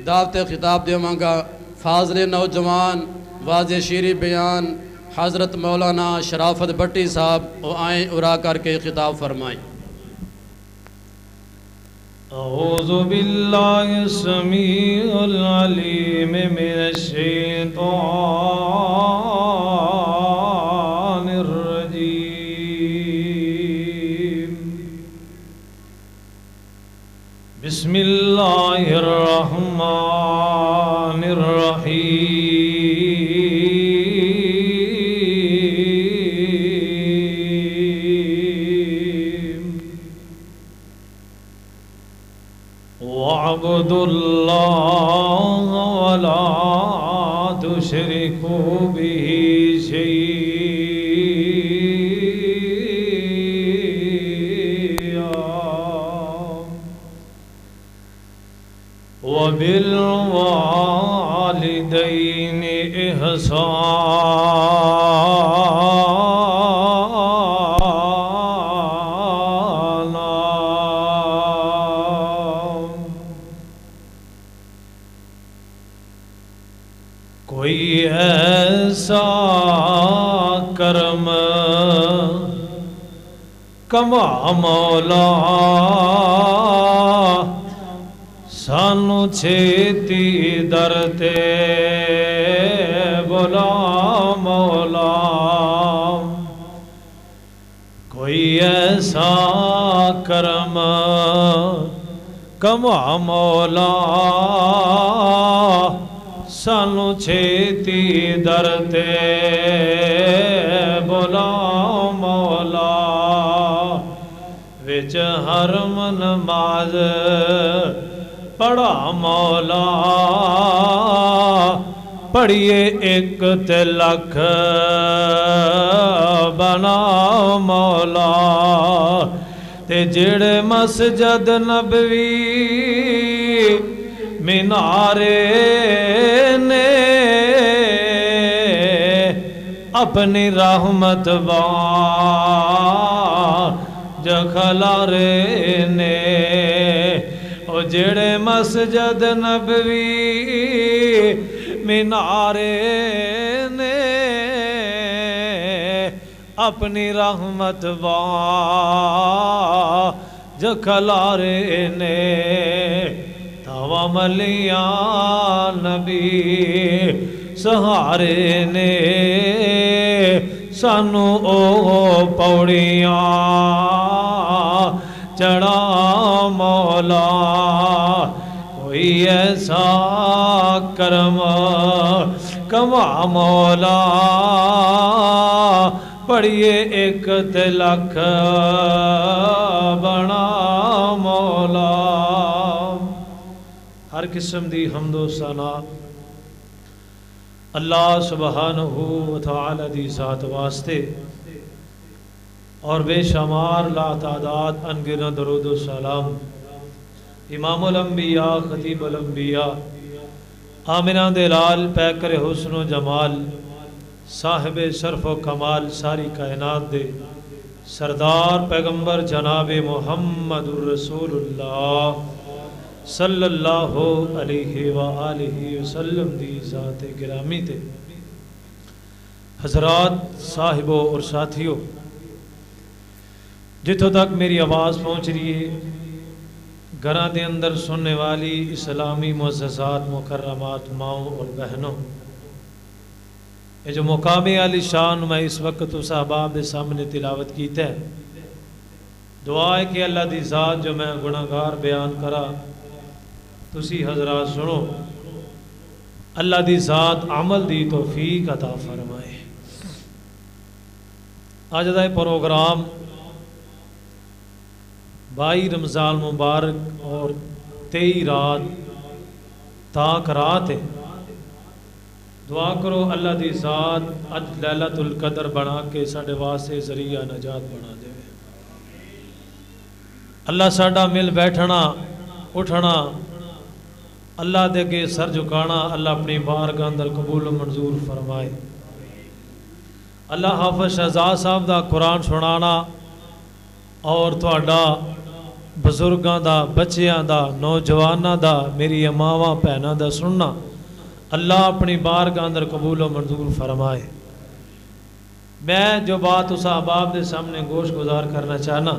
دعوت خطاب دیواں گا فاضل نوجوان واضح شیری بیان حضرت مولانا شرافت بھٹی صاحب وہ آئیں ارا کر کے خطاب فرمائیں۔ اعوذ باللہ السمیع العلیم من الشیطان الرجیم، بسم اللہ الرحمن الرحیم، وَاعْبُدُوا اللَّهَ وَلَا تُشْرِكُوا بِهِ شَيْئًا وَبِالْوَالِدَيْنِ إِحْسَانًا۔ کوئی ایسا کرم کما مولا سانو چھیتی در تے بلا مولا، کوئی ایسا کرم کما مولا سانو چھیتی در تے بلا مولا، وچ حرم نماز پڑھا مولا، پڑھیے ایک تے لکھ بنا مولا، تے جڑے مسجد نبوی مینارے نے اپنی رحمت باج کھلارے نے، او جڑے مسجد نبوی مینارے نے اپنی رحمت باج کھلارے نے، توا ملیاں نبی سہارے نے سانو او پوڑیاں چڑھا مولا، کوئی ایسا کرم کما مولا، پڑھیے ایک تے لکھ بنا مولا۔ ہر قسم دی حمد و ثنا اللہ سبحانہ و تعالی دی ذات واسطے، اور بے شمار لا تعداد انگنت درود و سلام امام الانبیاء خطیب الانبیاء آمنہ دلال پیکر حسن و جمال صاحب شرف و کمال ساری کائنات دے سردار پیغمبر جناب محمد الرسول اللہ صلی اللہ علیہ وآلہ وسلم دی ذات گرامی تے، حضرات، صاحبوں اور ساتھیوں، جتوں تک میری آواز پہنچ رہی ہے، گھراں دے اندر سننے والی اسلامی معززات مکرمات ماؤں اور بہنوں، یہ جو مقام عالی شان میں اس وقت اس احباب دے سامنے تلاوت کیتا ہے، دعا ہے کہ اللہ دی ذات جو میں گناہگار بیان کرا تسی حضرات سنو، اللہ دی ذات عمل دی توفیق عطا فرمائے۔ آج دا پروگرام 22 رمضان مبارک اور 23 رات تاک رات ہے، دعا کرو اللہ دی ذات اج لیلۃ القدر بنا کے ساڈے واسطے ذریعہ نجات بنا دے۔ اللہ ساڈا مل بیٹھنا اٹھنا اللہ دے کے سر جھکانا اللہ اپنی بارگاہ اندر قبول و منظور فرمائے۔ اللہ حافظ شہزاد صاحب دا قرآن سنانا اور تہاڈا بزرگاں دا، بچیاں دا، نوجواناں دا، میری اماواں بہناں دا سننا اللہ اپنی بارگاہ اندر قبول و منظور فرمائے۔ میں جو بات اس احباب دے سامنے گوش گزار کرنا چاہنا،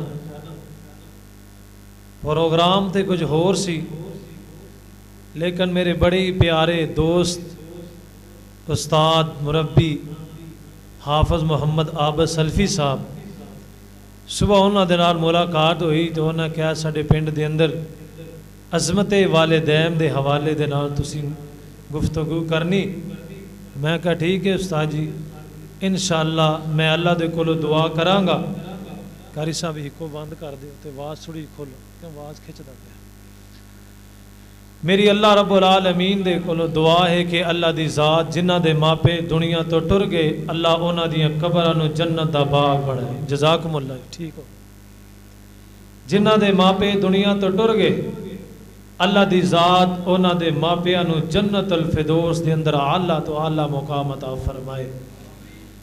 پروگرام تے کچھ ہور سی، لیکن میرے بڑے پیارے دوست استاد مربی حافظ محمد عابد سلفی صاحب، صبح انہاں دے نال ملاقات ہوئی تو انہاں کہا ساڈے پنڈ دے اندر عظمت-e-Waldain دے حوالے دے نال تسی گفتگو کرنی۔ میں کہا ٹھیک ہے استاد جی، انشاءاللہ میں اللہ دے کولو دعا کراں گا۔ قاری صاحب ہکو بند کر دے تے آواز تھوڑی کھولو کیوں آواز کھچدا پیا۔ میری اللہ رب العالمین دے کولو دعا ہے کہ اللہ دی ذات جنہ دے ماپے دنیا تو ٹر گئے، اللہ انہاں دیاں قبراں نو جنت دا باغ بنائے۔ جزاکم اللہ، ٹھیک ہو۔ جنہ دے ماپے دنیا تو ٹر گئے، اللہ دی ذات انہاں دے ماپیاں نو جنت الفردوس دے اندر اعلیٰ تو اعلیٰ مقام عطا فرمائے۔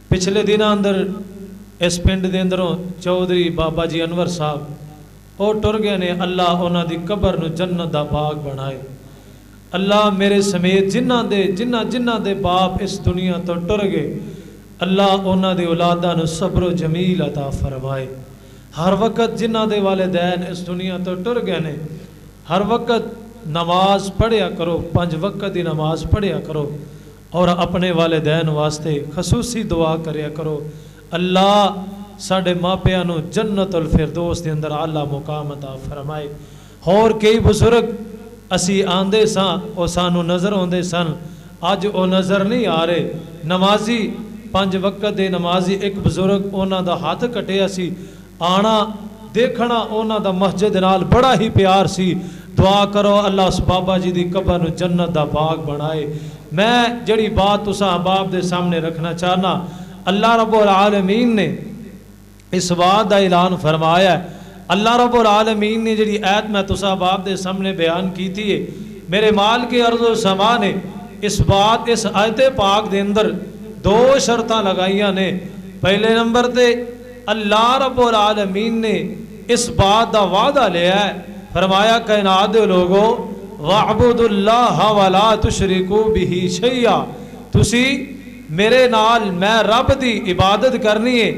پچھلے دنوں اندر اس پنڈ دے اندروں چودھری بابا جی انور صاحب او ٹر گئے نے، اللہ انہاں دی قبر نو جنت دا باغ بنائے۔ اللہ میرے سمیت جنہ دے باپ اس دنیا تو ٹر گئے، اللہ انہاں دے اولاداں نو صبر و جمیل عطا فرمائے۔ ہر وقت جنہ دے والدین اس دنیا تو ٹر گئے نے، ہر وقت نماز پڑھیا کرو، 5 وقت دی نماز پڑھیا کرو، اور اپنے والدین واسطے خصوصی دعا کریا کرو، اللہ ساڈے ماپیاں نو جنت الفردوس دے اندر اعلیٰ مقام عطا فرمائے۔ اور کئی بزرگ اسی آندے ساں او سانو نظر ہوندے سن، اج او نظر نہیں آ رہے۔ نمازی 5 وقت دے نمازی ایک بزرگ انہاں دا ہاتھ کٹیا سی، آنا دیکھنا انہاں دا مسجد نال بڑا ہی پیار سی۔ دعا کرو اللہ اس بابا جی دی قبر نو جنت دا باغ بنائے۔ میں جڑی بات اس احباب دے سامنے رکھنا چاہنا، اللہ رب العالمین نے اس بات دا اعلان فرمایا ہے۔ اللہ رب العالمین نے جڑی آیت میں تسا احباب دے سامنے بیان کی تھی ہے، میرے مال کے ارض و سما نے اس آیت پاک دے اندر 2 شرطاں لگائیاں نے۔ پہلے نمبر تے اللہ رب العالمین نے اس بات دا وعدہ لیا ہے، فرمایا کائنات دے لوگو وَعْبُدُ اللَّهَ وَلَا تُشْرِكُوا بِهِ شَيْئًا، تسی میرے نال میں رب دی عبادت کرنی ہے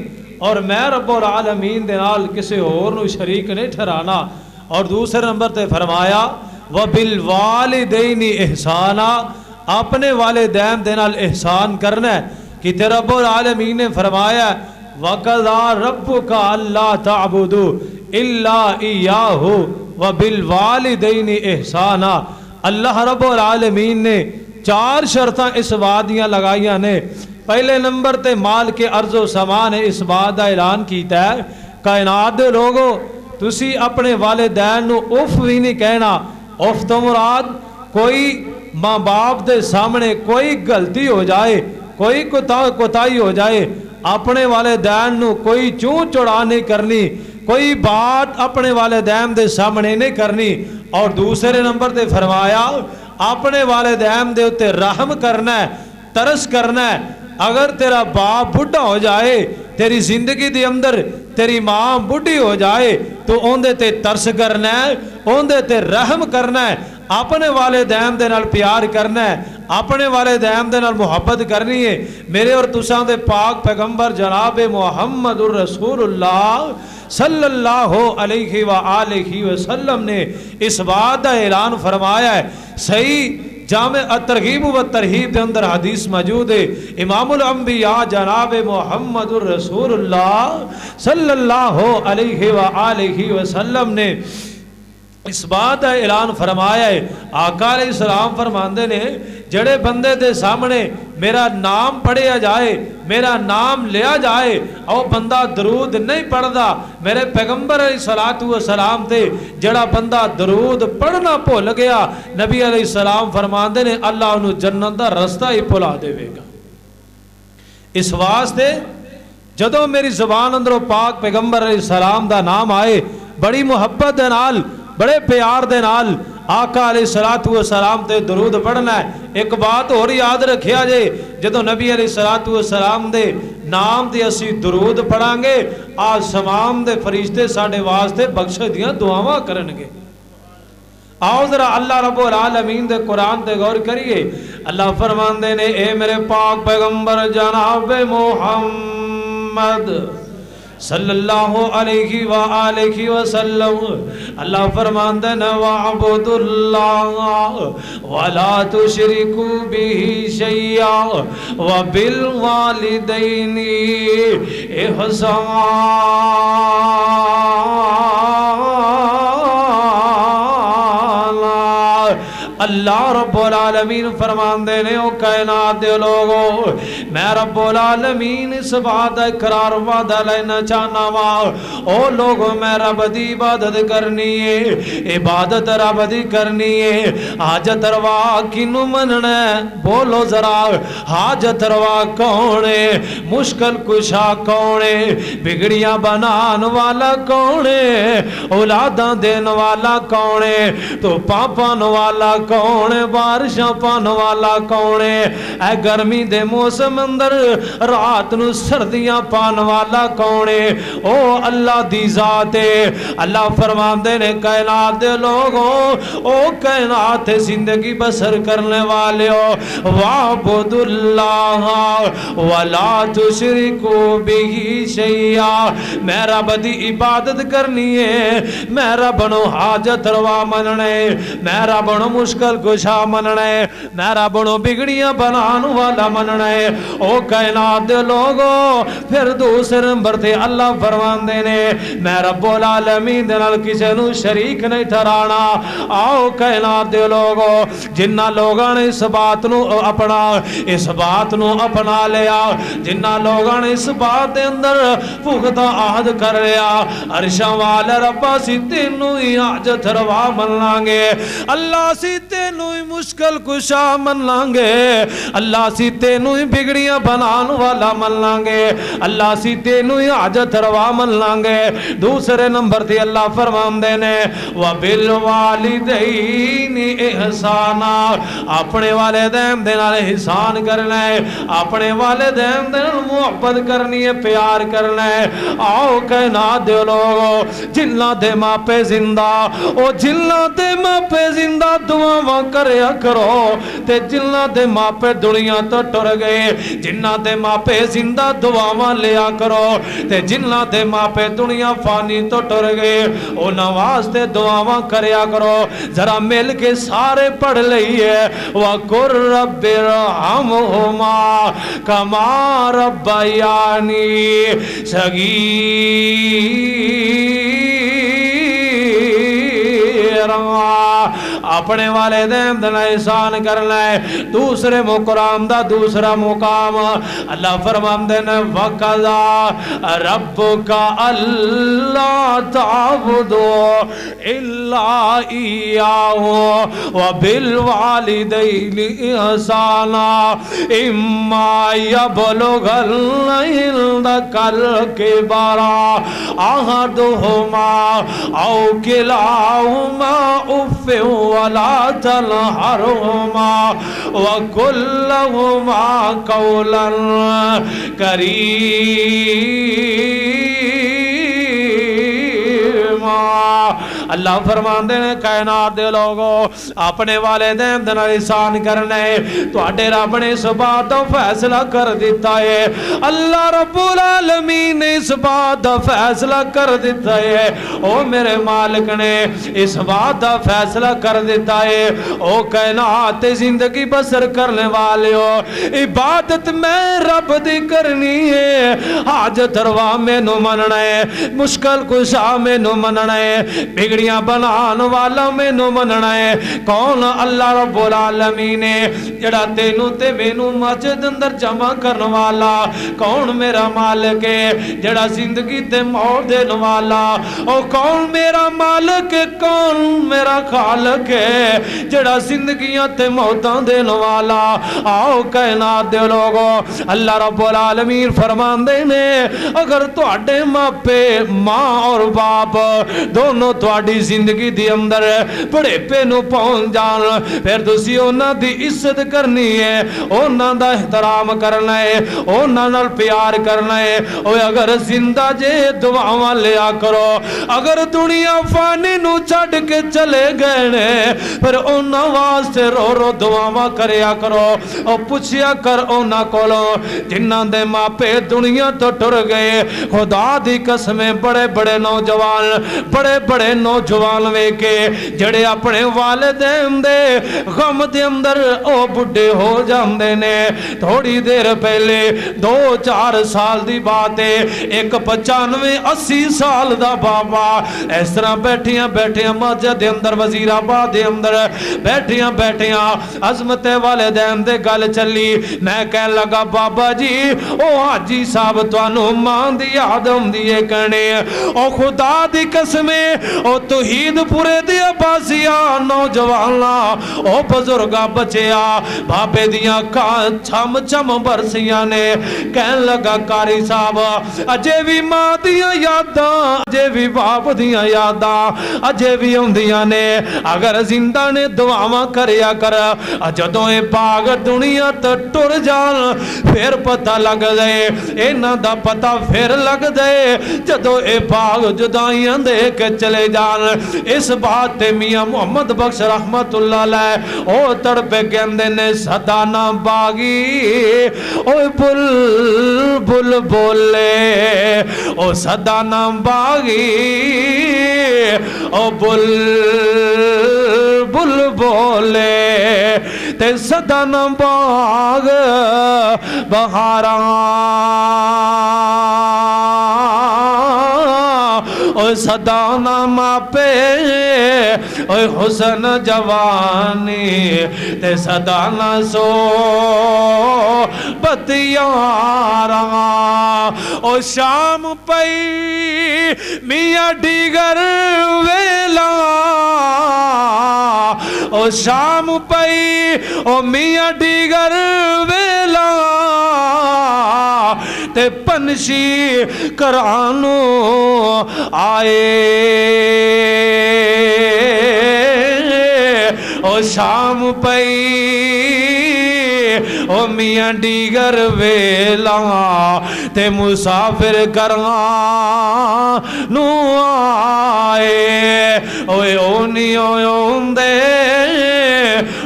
اور میں رب العالمین دے نال کسی اور نو شریک نہیں ٹھہرانا۔ اور دوسرے نمبر تے فرمایا وَبِالْوَالِدَيْنِ إِحْسَانًا، اپنے والدین دے نال احسان کرنا ہے کہ تے رب العالمین نے فرمایا وَقَضَىٰ رَبُّكَ أَلَّا تَعْبُدُوا إِلَّا إِيَّاهُ وَبِالْوَالِدَيْنِ إِحْسَانًا۔ اللہ رب العالمین نے 4 شرطاں اس وعدیاں لگائیاں نے۔ پہلے نمبر تے مال کے ارض و سما نے اس بات دا اعلان کیتا ہے، کائنات دے لوگو تسی اپنے والدین نو اف بھی نہیں کہنا۔ اف تو مراد کوئی ماں باپ دے سامنے کوئی غلطی ہو جائے، کوئی کوتاہی ہو جائے، اپنے والدین نو کوئی چون چڑا نہیں کرنی، کوئی بات اپنے والدین دے سامنے نہیں کرنی۔ اور دوسرے نمبر تے فرمایا اپنے والدین دے اتے رحم کرنا ہے، ترس کرنا ہے۔ اگر تیرا باپ بڑھا ہو جائے، تیری زندگی دے اندر تیری ماں بڑھی ہو جائے تو اندے تے ترس کرنا ہے، اندے تے رحم کرنا ہے، اپنے والدین دے نال پیار کرنا ہے، اپنے والدین دے نال محبت کرنی ہے۔ میرے اور تساں دے پاک پیغمبر جناب محمد الرسول اللہ صلی اللہ علیہ وآلہ وسلم نے اس بات کا اعلان فرمایا ہے۔ صحیح جامع الترغیب و ترہیب دے اندر حدیث موجود ہے، امام الانبیاء جناب محمد الرسول اللہ صلی اللہ علیہ وآلہ وسلم نے اس بات کا اعلان فرمایا ہے۔ آقا علیہ السلام فرماندے نے جڑے بندے دے سامنے میرا نام پڑھیا جائے، میرا نام لیا جائے، او بندہ درود نہیں پڑھدا، میرے پیغمبر علیہ السلام تے جڑا بندہ درود پڑھنا بھول گیا، نبی علیہ السلام فرماندے نے اللہ انہوں جنت دا رستہ ہی بھلا دے گا۔ اس واسطے جدوں میری زبان اندروں پاک پیغمبر علیہ السلام دا نام آئے، بڑی محبت دے نال، بڑے پیار دے نال آقا علیہ السلام تے درود پڑھنا ہے۔ ایک بات اور یاد رکھیا جے، جدو نبی علیہ السلام دے نام دے اسی درود پڑھاں گے آسمان دے فرشتے ساڑے واسطے بخش دیاں دعاواں کرنگے. آؤ ذرا اللہ رب العالمین دے قرآن دے غور کریے. اللہ فرماندے نے اے میرے پاک پیغمبر جناب محمد صلی اللہ علیہ وآلہ وسلم، اللہ فرماندے نے وَعْبُدُ اللَّهَ وَلَا تُشْرِكُوا بِهِ شَيْئًا وَبِالْوَالِدَيْنِ اللہ رب العالمین فرماندے نے او کائنات دے لوگو میں رب العالمین اس بات اقرار وعدہ لینا چاہنا وا او لوگو میں رب دی عبادت کرنی ہے، عبادت رب دی کرنی ہے. حاجت روا کنو مننا ہے بولو ذرا، حاجت روا کون ہے، مشکل کشا کون ہے، بگڑیاں بنان والا کون ہے، اولاداں دین والا کون ہے، تو پاپان والا کون ہے، بارشاں پان والا کون ہے، اے گرمی دے موسم اندر رات نو سردیاں پان والا کون ہے، او اللہ دی ذات ہے. اللہ فرماندے نے کائنات دے لوگوں او کائنات زندگی بسر کرنے والے ہو وَعْبُدُ اللَّهَ وَلَا تُشْرِكُوا بِهِ شَيْئًا، میں رب دی عبادت کرنی ہے، میں رب نو حاجت روا مننے، میں رب نو مشکل کشا مننے، میں رب نو بگڑیاں بنان والا مننے. او کائنات دے لوگو پھر دوسرے نمبر تے اللہ فرماندے نے میں رب العالمین دے نال کسے نو شریک نہیں ٹھہرانا. آؤ کائنات دے لوگو جنہ لوگاں نے اس بات نو اپنا لیا، جنہ لوگاں نے اس بات دے اندر پختہ عہد کر لیا عرشاں والے ربا سی تینوں ہی حاجت روا من لانگے، اللہ سی تینوں ہی مشکل کشا من لانگے، اللہ سی تینوں ہی بگڑیاں بنان والا من لانگے، اللہ سی تینوں ہی حاجت روا من لانگے. دوسرے نمبر تے اللہ فرماندے نے وَبِالْوَالِدَيْنِ إِحْسَانًا، اپنے والدین دے نال احسان کرنا ہے، اپنے والدین دے نال محبت کرنی ہے، پیار کرنا ہے. آؤ کائنات دے لوگو جنہ دے ماں پہ زندہ او جنہ دے ماں پہ زندہ دعاواں کریا کرو، تے جنہ دے ماں پہ دنیا تو ٹر گئے جنہ دے ماں پہ زندہ دعاواں لیا کرو، تے جنہ دے ماں پہ دنیا فانی تو ٹر گئے او نواستے دعاواں کریا کرو. ذرا مل کے سارے پڑھ لئیے وَقُرْ رَبِّ ارْحَمْهُمَا كَمَا رَبَّيَانِي صَغِيرًا. اپنے والدین دن احسان کرنا ہے. دوسرے مقام دا دوسرا مقام اللہ فرماندے نے وَقَضَى رَبُّكَ أَلَّا تَعْبُدُوا إِلَّا إِيَّاهُ وَبِالْوَالِدَيْنِ إِحْسَانًا إِمَّا يَبْلُغَنَّ عِندَكَ الْكِبَرَ أَحَدُهُمَا أَوْ كِلَاهُمَا أُفٍّ وَلَا تَنْهَرْهُمَا وَقُل لَّهُمَا قَوْلًا كَرِيمًا. اللہ فرماندے نے کائنات دے لوگو اپنے والدین دے نال احسان کرنا ہے. تواڈے رب نے اس بات دا فیصلہ کر دیتا ہے، اللہ رب العالمین نے اس بات دا فیصلہ کر دیتا ہے، او میرے مالک نے اس بات دا فیصلہ کر دیتا ہے. او کائنات زندگی بسر کرنے والے ہو عبادت میں رب دی کرنی ہے، حاجت روا مینوں مننا ہے، مشکل کشا مینوں مننا ہے، بگڑیاں بنان والا مینوں مننا ہے. کون؟ اللہ رب العالمین ہے جڑا تینوں تے مینوں مسجد اندر جمع کرن والا. کون؟ میرا مالک ہے جڑا زندگی تے موت دین والا. او کون؟ میرا مالک ہے. کون؟ میرا خالق ہے جڑا زندگیاں تے موتاں دین والا. آؤ کائنات دے لوگو اللہ رب العالمین فرماندے نے اگر تواڈے ماں پہ ماں اور باپ دونوں تواڈے تہاڈی زندگی دی اندر بڑھیپے نو پہنچ جان پھر تسی انہاں دی عزت کرنی ہے انہاں دا احترام کرنا ہے انہاں نال پیار کرنا ہے اوے اگر زندہ جے دعاواں لیا کرو اگر دنیا فانی نو چھڈ کے چلے گئے نے پھر انہاں واسطے رو رو دعاواں کریا کرو او پوچھیا کر انہاں کولوں جنہاں دے ماپے دنیا تو ٹر گئے خدا دی قسمیں بڑے بڑے نوجوان ویکھے جڑے اپنے والدین دے غم دے اندر او بڈھے ہو جاندے نے تھوڑی دیر پہلے 2-4 سال دی بات ہے ایک 95-80 سال دا بابا اس طرح بیٹھیاں مسجد دے اندر وزیر آباد دے اندر بیٹھیاں عظمت-e-Waldain دے گل چلی میں کہن لگا بابا جی او حاجی صاحب تانوں ماں دی یاد ہوندی ہے کہنے او خدا دی قسمیں او توحیدپورے دی عباسیاں نوجواناں او بزرگاں بچیا بابے دیاں چھم برسیاں نے کہن لگا کاری صاحب اجے بھی ماں دیاں یاداں اجے بھی باپ دیاں یاداں اجے بھی ہوندیاں نے اگر زندہ نے دعاواں کریا کر جدوں اے باغ دنیا تے ٹر جان پھر پتہ لگ جائے انہاں دا پتہ پھر لگ جائے جدوں اے باغ جدائیاں دے کے چلے جان اس بات تے میاں محمد بخش رحمت اللہ علیہ او تڑپے کہندے نے صدا نہ باغی اوے بل بولے او صدا نہ باغی او بل بولے تے صدا نہ باغ بہاراں او صدا نہ ماپے او حسن جوانی تے صدا نہ سو بتیاراں او شام پئی میاں دیگر ویلا او شام پئی او میاں دیگر ویلا تے پنشی کرانو آئے او شام پئی او میاں دیگر ویلا تے مسافر کراں نو آئے اوے اونی اوندے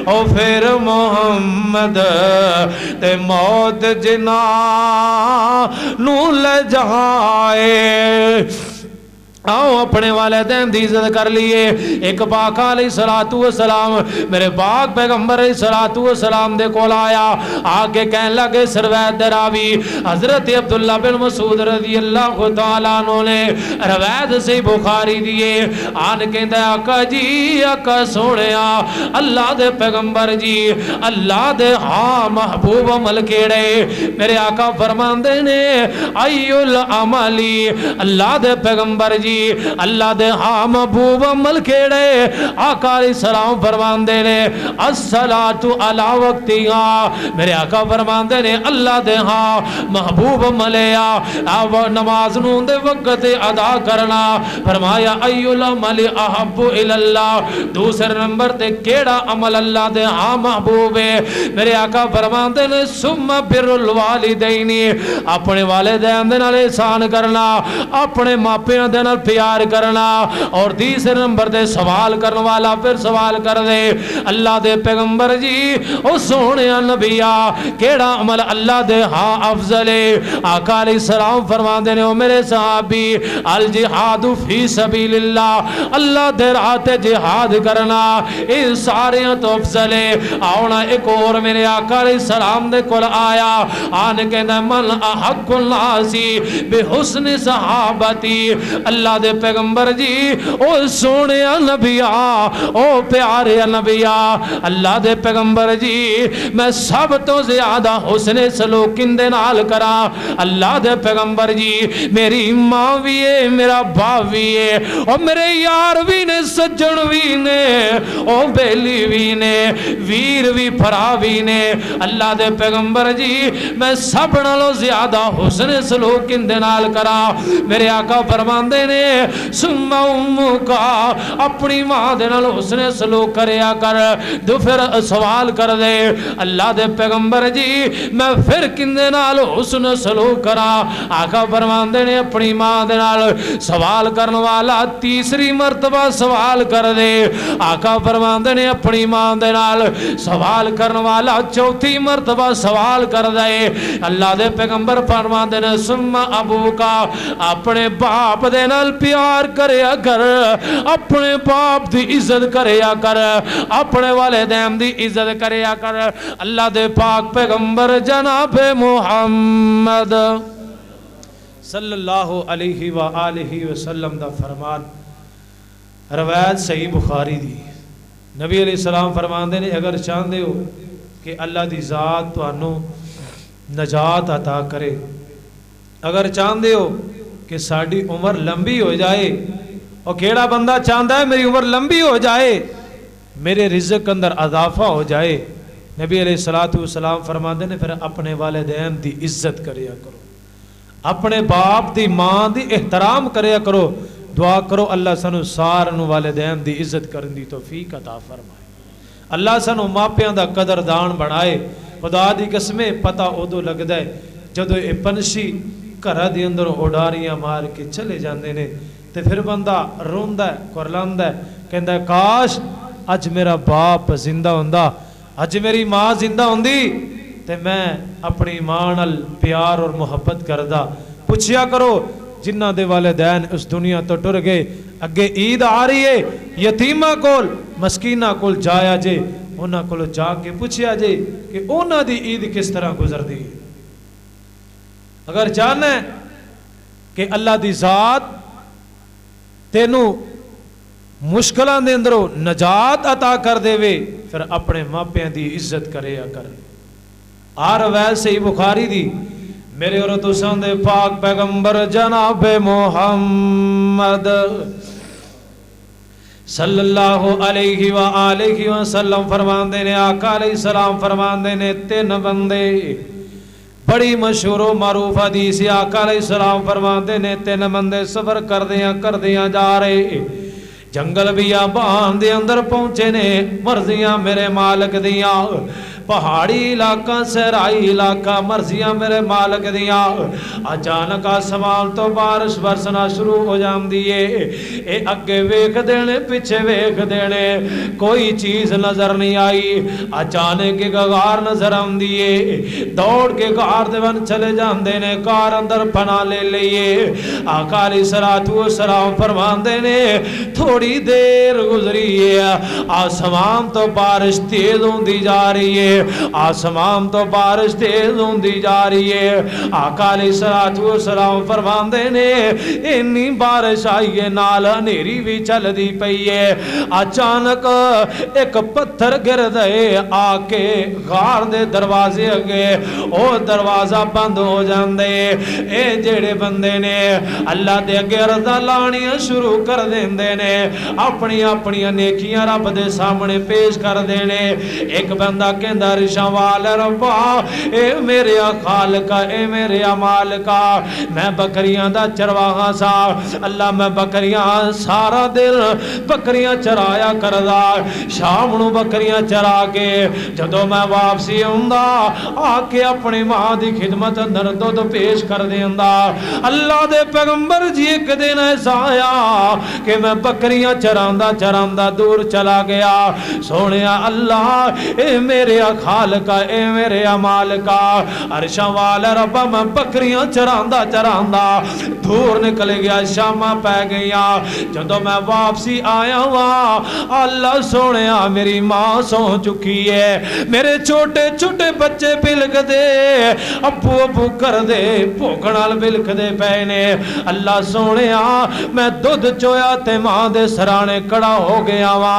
او پھر محمد تے موت جنا نو لے جائے آؤ اپنے والدین دی عزت کر لیے ایک پاک علیہ السلام میرے پاک پیغمبر علیہ السلام دے کول آیا آگے کہنے لگے سرویت دراوی حضرت عبداللہ بن مسعود رضی اللہ تعالیٰ عنہ نے روایت سے بخاری دیے آن کہندے آقا جی آقا سونیا اللہ دے پیغمبر جی اللہ دے ہاں محبوب عمل کیڑے میرے آقا فرماندے نے ایو العملی اللہ دے پیغمبر جی اللہ دے ہاں محبوب عمل کیڑے آقا علیہ السلام فرماندے نے الصلاۃ علی وقتہا میرے آقا فرماندے نے اللہ دے ہاں محبوب عمل ہے نماز نو دے وقت ادا کرنا فرمایا ایو العمل احب الی اللہ دوسرے نمبر تے کیڑا عمل اللہ دے ہاں محبوب ہے میرے آقا فرماندے نے ثم بر الوالدین اپنے والدین دے نال احسان کرنا اپنے ماپیاں دے نال پیار کرنا اور تیسرے نمبر دے سوال کرنے والا پھر سوال کر دے اللہ دے پیغمبر جی او سونے نبیا کیڑا عمل اللہ دے ہاں افضل ہے آقا علیہ السلام فرماندے نے او میرے صحابی الجہاد فی سبیل اللہ اللہ دے راہ تے جہاد کرنا اس سارے تو افضل ہے آونا ایک اور میرے آقا علیہ السلام دے کول آیا آن کہندا من احق الناسی بحسن صحابتی اللہ دے پیغمبر جی او سونے نبیا او پیارے نبیا اللہ دے پیغمبر جی میں سب تو زیادہ حسن سلوک اندے نال کرا اللہ دے پیغمبر جی میری ماں بھی ہے میرا باپ بھی ہے اور میرے یار بھی نے سجن بھی نے او بیلی بھی نے ویر بھی پھرا بھی نے اللہ دے پیغمبر جی میں سب نالوں زیادہ حسن سلوک اندے نال کرا میرے آقا فرماندے نے ثم امک، اپنی ماں دے نال حسن سلوک کریا کر. تو پھر سوال کر دے اللہ دے پیغمبر جی میں پھر کندے نال حسن سلوک کراں؟ آقا فرماندے نے اپنی ماں دے نال. سوال کرن والا تیسری مرتبہ سوال کر دے. آقا فرماندے نے اپنی ماں دے نال. سوال کرن والا چوتھی مرتبہ سوال کر دے. اللہ دے پیغمبر فرماندے نے ثم ابوکا، اپنے باپ دے نال پیار کریا کر، اپنے باپ دی عزت کریا کر، اپنے والدین دی عزت کریا کر. اللہ دے پاک پیغمبر جناب محمد صلی اللہ علیہ وآلہ وسلم دا فرمان، روایت صحیح بخاری دی. نبی علیہ السلام فرماندے نے اگر چاہندے ہو کہ اللہ دی ذات تانوں نجات عطا کرے، اگر چاہندے ہو کہ ساڈی عمر لمبی ہو جائے، اور کیڑا بندہ چاہتا ہے میری عمر لمبی ہو جائے، میرے رزق اندر اضافہ ہو جائے، نبی علیہ السلام فرماندے نے پھر اپنے والدین دی عزت کریا کرو، اپنے باپ دی ماں دی احترام کریا کرو. دعا کرو اللہ سانو سارنوں والدین دی عزت کرن دی توفیق عطا فرمائے. اللہ سانو ماپیاں دا قدردان بنائے. خدا دی قسمیں پتہ ادو لگدا ہے جدو اے پنچھی گھر دے اندر اڈاریاں مار کے چلے جاندے نے تے پھر بندہ روندا ہے، کرلاندا ہے، کہندا ہے کاش اج میرا باپ زندہ ہوندا، اج میری ماں زندہ ہوندی تے میں اپنی ماں نال پیار اور محبت کردا. پوچھیا کرو جنہ دے والدین اس دنیا تو ٹر گئے، اگے عید آ رہی ہے، یتیمہ کول مسکینہ کول جایا جے، انہاں کول جا کے پوچھیا جے کہ انہاں دی عید کس طرح گزر دی. اگر جانا ہے کہ اللہ دی ذات تینوں مشکلاں دے اندروں نجات عطا کر دے وے، پھر اپنے ماپیاں دی عزت کریا کر. روایت صحیح بخاری دی میرے اور تساں دے پاک پیغمبر جناب محمد صلی اللہ علیہ وآلہ وسلم فرماندے نے، آقا علیہ السلام فرماندے نے تین بندے، بڑی مشہور و معروف حدیث ہے. آقا علیہ السلام فرماندے نے تین بندے سفر کردیاں جا رہے، جنگل بیابان دے اندر پہنچے نے، مرضیاں میرے مالک دیاں، پہاڑی علاقہ صحرائی علاقہ مرضیاں میرے مالک دیاں. اچانک آسمان تو بارش برسنا شروع ہو جاندی ہے. اے اگے ویکھ دینے پیچھے ویکھ دینے، کوئی چیز نظر نہیں آئی. اچانک ایک غار نظر آندی ہے، دوڑ کے غار دے ون چلے جاندے نے، غار اندر پناہ لے لئیے. آقا علیہ السلام فرماندے نے تھوڑی دیر گزری ہے، آسمان تو بارش تیز ہوندی جا رہی ہے، آسمان تو بارش تیز ہوندی جا رہی ہے. آقا علیہ السلام فرماندے نے اتنی بارش آئی ہے نال ہنیری بھی چل دی پئی ہے. اچانک ایک پتھر گر دے آ کے غار دے دروازے اگے، او دروازہ بند ہو جاندے. اے جڑے بندے نے اللہ دے اگے عرضاں لانیاں شروع کر دیندے نے، اپنی نیکیاں رب دے سامنے پیش کر دینے. ایک بندہ کہندا رشوال ربا اے میرے خالقا، اے میرے مالکا، میں بکریاں دا چرواہا سا، اللہ میں بکریاں سارا دل بکریاں چرایا کردا، شام نو بکریاں چرا کے جدو میں واپسی ہوندا آ کے اپنی ماں دی خدمت اندر دودھ پیش کر دیندا. اللہ دے پیغمبر جی ایک دن ایسا آیا کہ میں بکریاں چراندا دور چلا گیا. سونیا اللہ اے میرے خالقا، اے میرے مالکا، عرشاں والا ربا میں بکریاں چراندا دور نکل گیا، شاماں پہ گیا. جدو میں واپسی آیا ہوا اللہ سونیا میری ماں سو چکی ہے، میرے چھوٹے چھوٹے بچے بلک دے ابو کر دے بھوکڑال بلک دے پینے. اللہ سونیا میں دودھ چویا تے ماں دے سرانے کڑا ہو گیا وا.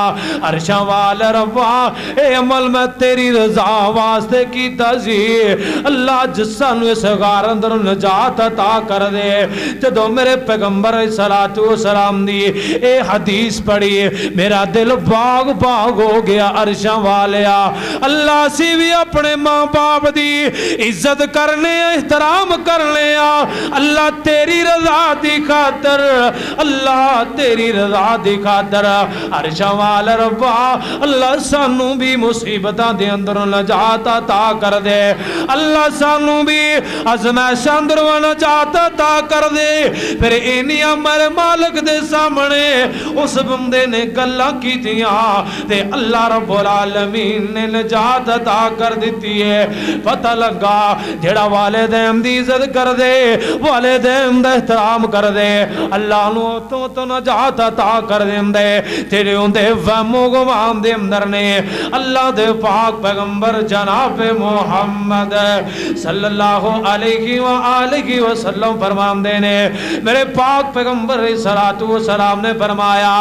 عرشاں والا ربا اے عمل میں تیری رضا واسطے کیتا سی اللہ جس سانو اس غار اندر نجات عطا کر دے جدوں میرے پیغمبر علیہ الصلوۃ والسلام دی اے حدیث پڑھی میرا دل باغ باغ ہو گیا عرشاں والیا اللہ سی بھی اپنے ماں باپ دی عزت کرنے احترام کرنے اللہ تیری رضا دی خاطر اللہ تیری رضا دی خاطر عرشاں والا ربا اللہ سانو بھی مصیبتاں دے اندر نجات عطا کر دے اللہ سانو بھی ازمائش اندر نجات عطا کر دے پھر اینیاں میرے مالک دے سامنے اس بندے نے گلاں کیتیاں تے اللہ رب العالمین نے نجات عطا کر دیتی ہے پتہ لگا جڑا والدین دی عزت کر دے والدین دا احترام کر دے اللہ نو تو نجات عطا کر دے تیرے ہوندے وہم و گمان دے اندر نے اللہ دے پاک پیغمبر جناب محمد صلی اللہ علیہ وآلہ وسلم فرماندے نے میرے پاک پیغمبر علیہ الصلوۃ والسلام نے فرمایا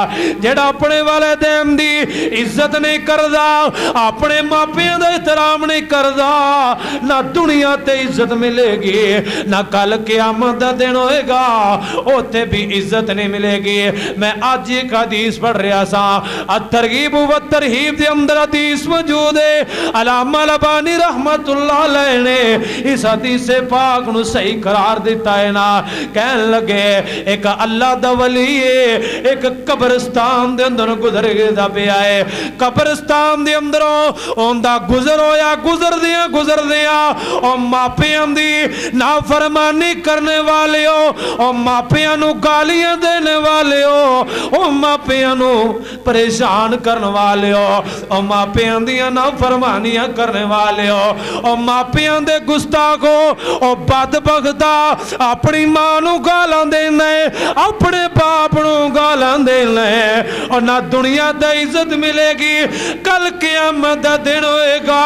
جڑا اپنے والدین دی عزت نہیں کردا اپنے ماپیاں دا احترام نہیں کردا نہ دنیا تے عزت ملے گی نہ کل قیامت دا دن ہوئے گا اوتے بھی عزت نہیں ملے گی میں آج ایک حدیث پڑھ رہا سا الترغیب و ترہیب دے اندر حدیث موجود ہے علامہ البانی رحمت اللہ علیہ نے اس حدیث پاک نو صحیح قرار دیتا ہے نا کہنے لگے ایک اللہ دا ولی ہے ایک قبرستان دے اندر گزر گیا پیا ہے قبرستان دے اندر اوندا گزر دیا او ماپیاں دی نافرمانی کرنے والے او ماپیاں نو گالیاں دینے والے او ماپیاں نو پریشان کرنے والے او ماپیاں دیاں نافرمانیاں کرنے والے او ماپیاں دے گستاخو او بدبختا اپنی ماں نو گالاں دینے اپنے باپ نو گالاں دینے اور نہ دنیا دا عزت ملے گی کل قیامت دا دن ہوئے گا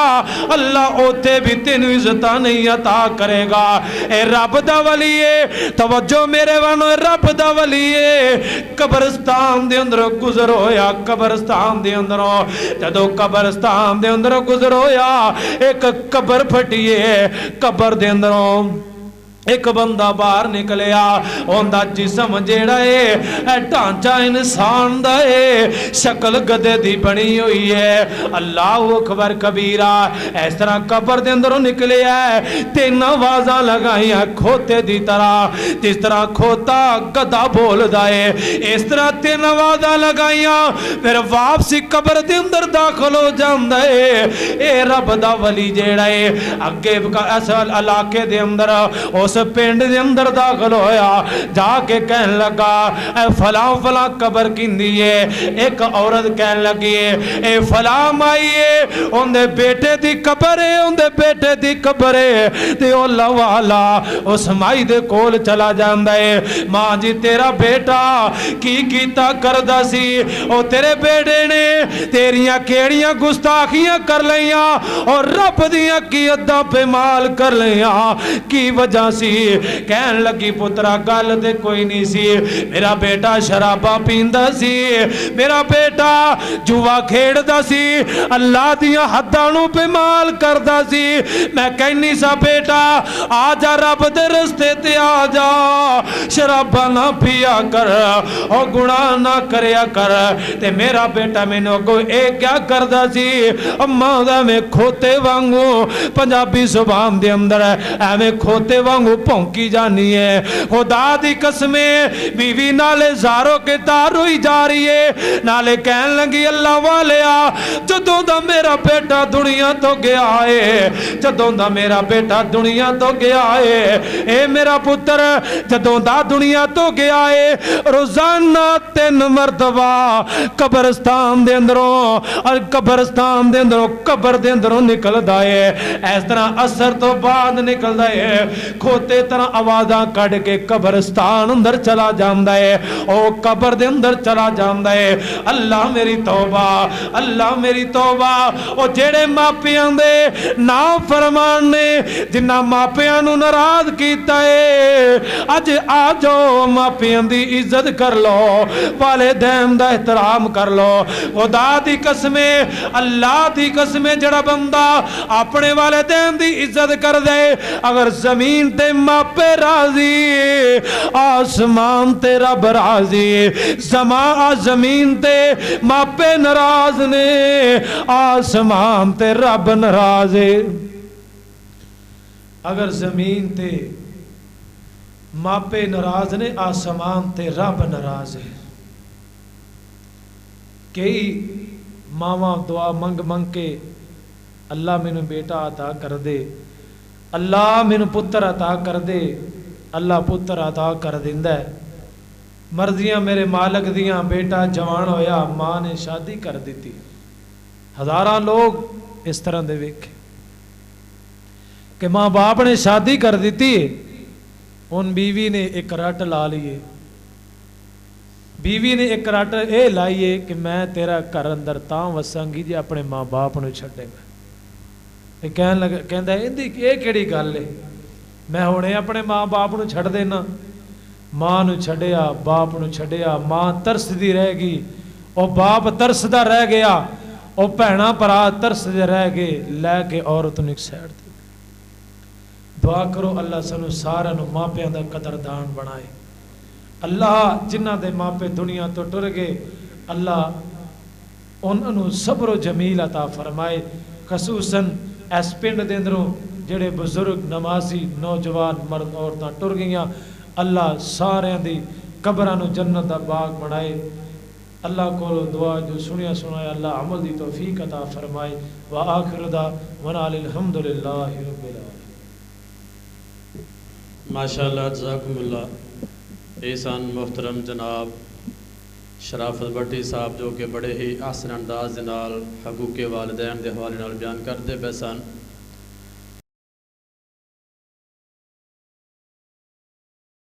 اللہ اوتے بھی تینو عزتاں نہیں عطا کرے گا اے رب دا ولی ہے توجہ میرے وانو رب دا ولی ہے قبرستان دے اندر گزر ہویا قبرستان دے اندر جدو قبرستان دے اندر گزر ہویا ایک قبر پھٹی ہے قبر دے اندروں ایک بندہ باہر نکلیا اوندا جسم جیڑا ہے ڈھانچہ انسان دا ہے شکل گدے دی بنی ہوئی ہے اللہ اکبر کبیرہ اس طرح قبر دے اندروں نکلیا ہے تین آوازاں لگائیاں کھوتے دی طرح جس طرح کھوتا گدا بول دائے اس طرح تین آوازاں لگائیاں پھر واپسی قبر دے اندر داخل ہو جاندہ ہے اے رب دا ولی جیڑا ہے اگے اصل علاقے دے اندر اس پینڈ دے اندر داخل ہویا جا کے کہنے لگا اے فلاں فلاں قبر کیندی ہے ایک عورت کہنے لگی ہے اے فلاں مائی ہے ان دے بیٹے دی قبر ہے ان دے بیٹے دی قبر ہے تے اللہ والا اس مائی دے کول چلا جاندہ ہے ماں جی تیرا بیٹا کی کیتا کردہ سی او تیرے بیٹے نے تیریاں کیڑیاں گستاخیاں کر لیاں اور رب دیاں کی ادھا پہ مال کر لیاں کی وجہ سی کہن لگی پترا گل تے کوئی نہیں سی میرا بیٹا شرابہ پیندہ سی میرا بیٹا جوا کھیڑدہ سی اللہ دیاں حدانوں پہ مال کردہ سی میں کہنی سا بیٹا آجا رب دے رستے تے آجا شرابہ نہ پیا کر اور گناہ نہ کریا کر تے میرا بیٹا میں نے کو ایک کیا کردہ سی اماں دا میں کھوتے وانگو پنجابی زبان دے اندر میں کھوتے وانگو پونکی جانی ہے خدا دی قسمیں بیوی نالے زاروں کے تار ہوئی جا رہی ہے نالے کہن لگی اللہ والے جدوں دا میرا بیٹا دنیا تو گیا ہے جدوں دا میرا بیٹا دنیا تو گیا ہے اے میرا پتر جدوں دا دنیا تو گیا ہے روزانہ 3 مرتبہ قبرستان دے اندروں اور قبرستان دے اندروں قبر دے اندروں نکل دائے اس طرح اثر تو بعد نکل دائے کھوتے تے طرح آوازاں کڈ کے قبرستان اندر چلا جاندا ہے، او قبر دے اندر چلا جاندا ہے۔ اللہ میری توبہ، اللہ میری توبہ، او جڑے ماپیاں دے نافرمان نے، جنہاں ماپیاں نو ناراض کیتا ہے، اج آ جاؤ ماپیاں دی عزت کر لو، والدین دا احترام کر لو۔ خدا دی قسم، اللہ دی قسم، جڑا بندہ اپنے والدین دی عزت کر دے، اگر زمین تے ماپے راضی، آسمان تے رب راضی، زمین تے ماپے ناراض نے، آسمان تے رب ناراض ہے۔ اگر زمین تے ماپے ناراض نے، آسمان تے رب ناراض ہے۔ کئی ماواں دعا منگ منگ کے اللہ مینوں بیٹا عطا کر دے، اللہ مینوں پتر عطا کر دے، اللہ پتر عطا کر دیندا ہے۔ مرضیاں میرے مالک دیاں، بیٹا جوان ہویا، ماں نے شادی کر دیتی۔ ہزاراں لوگ اس طرح دے ویکھے کہ ماں باپ نے شادی کر دیتی، ان بیوی نے ایک رٹ لا لیے، بیوی نے ایک رٹ اے لائیے کہ میں تیرا گھر اندر تاں وساں گی جے اپنے ماں باپ نو چھڈے گا۔ یہ کہن لگا، کہندا ہے یہ کیڑی گل ہے، میں ہنے اپنے ماں باپ نو چھڈ دینا۔ ماں نو چھڈیا، باپ نو چھڈیا، ماں ترسدی رہ گئی، او باپ ترسدا رہ گیا، او بھیڑاں بھرا ترسدے رہ گئے، لے کے عورت نو ایک سائڈ تے۔ دعا کرو اللہ سانو سارے نو ماپیاں دا قدردان بنائے۔ اللہ جنہ دے ماپے دنیا تو ٹر گئے، اللہ انہاں نو صبر و جمیل عطا فرمائے، خصوصاً اس پنڈ دے اندروں جڑے بزرگ نمازی نوجوان مرد عورتاں ٹر گئیاں، اللہ سارے دی قبراں نو جنت دا باغ بنائے۔ اللہ کو دعا جو سنیا سنایا اللہ عمل دی توفیق عطا فرمائے۔ وآخر دعوانا الحمدللہ رب العالمین۔ ماشاءاللہ، جزاکم اللہ۔ احسان محترم جناب شرافت بھٹی صاحب جو کہ بڑے ہی احسن انداز دے نال حقوق والدین دے حوالے نال بیان کرتے پے سن۔